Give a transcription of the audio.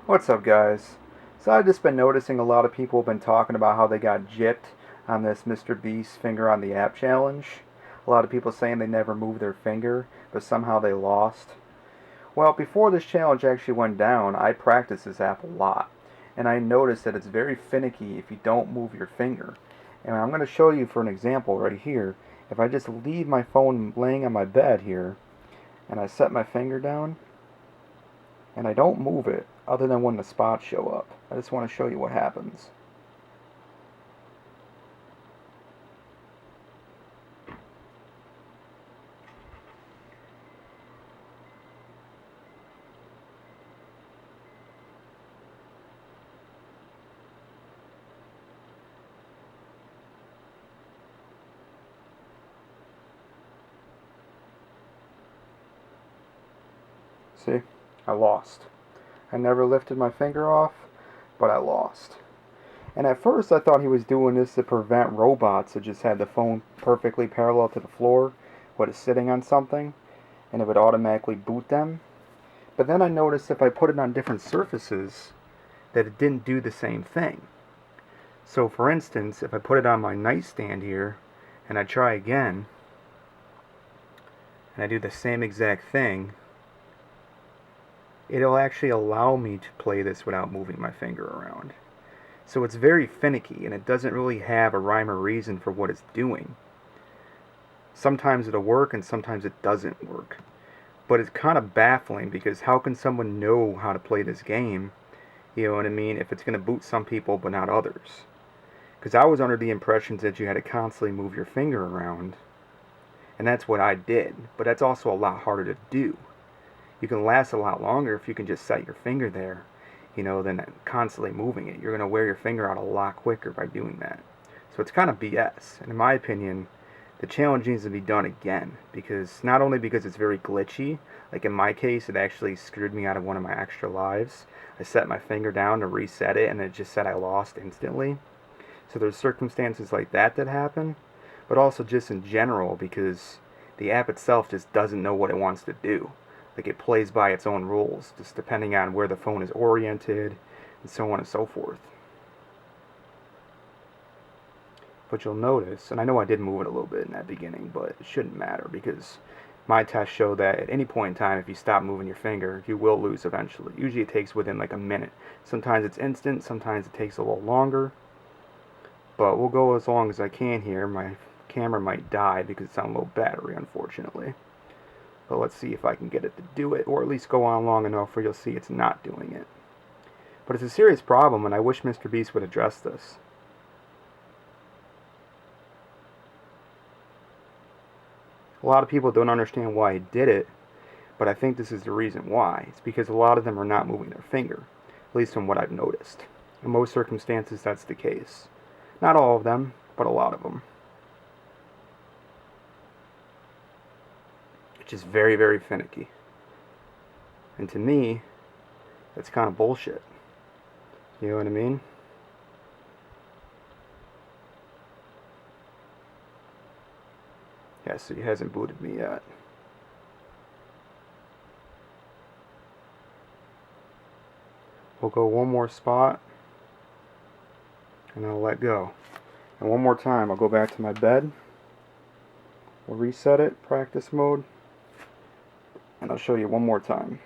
What's up, guys? So I've just been noticing a lot of people have been talking about how they got gypped on this Mr. Beast finger on the app challenge. A lot of people saying they never moved their finger, but somehow they lost. Well, before this challenge actually went down, I practiced this app a lot, and I noticed that it's very finicky if you don't move your finger. And I'm going to show you for an example right here. If I just leave my phone laying on my bed here, and I set my finger down, and I don't move it other than when the spots show up. I just want to show you what happens. See? I lost. I never lifted my finger off, but I lost. And at first I thought he was doing this to prevent robots that just had the phone perfectly parallel to the floor, what is sitting on something, and it would automatically boot them. But then I noticed if I put it on different surfaces, that it didn't do the same thing. So for instance, if I put it on my nightstand here, and I try again, and I do the same exact thing, it'll actually allow me to play this without moving my finger around. So it's very finicky, and it doesn't really have a rhyme or reason for what it's doing. Sometimes it'll work, and sometimes it doesn't work. But it's kind of baffling, because how can someone know how to play this game, you know what I mean, if it's going to boot some people but not others? Because I was under the impression that you had to constantly move your finger around, and that's what I did, but that's also a lot harder to do. You can last a lot longer if you can just set your finger there, than constantly moving it. You're going to wear your finger out a lot quicker by doing that. So it's kind of BS. And in my opinion, the challenge needs to be done again, because not only because it's very glitchy, like in my case, it actually screwed me out of one of my extra lives. I set my finger down to reset it, and it just said I lost instantly. So there's circumstances like that that happen, but also just in general, because the app itself just doesn't know what it wants to do. Like, it plays by its own rules, just depending on where the phone is oriented, and so on and so forth. But you'll notice, and I know I did move it a little bit in that beginning, but it shouldn't matter, because my test showed that at any point in time, if you stop moving your finger, you will lose eventually. Usually it takes within like a minute. Sometimes it's instant, sometimes it takes a little longer. But we'll go as long as I can here. My camera might die because it's on low battery, unfortunately. But let's see if I can get it to do it, or at least go on long enough where you'll see it's not doing it. But it's a serious problem, and I wish Mr. Beast would address this. A lot of people don't understand why he did it, but I think this is the reason why. It's because a lot of them are not moving their finger, at least from what I've noticed. In most circumstances, that's the case. Not all of them, but a lot of them. Which is very, very finicky. And to me, that's kind of bullshit. You know what I mean? Yeah, so he hasn't booted me yet. We'll go one more spot, and I'll let go. And one more time, I'll go back to my bed. We'll reset it, practice mode, and I'll show you one more time.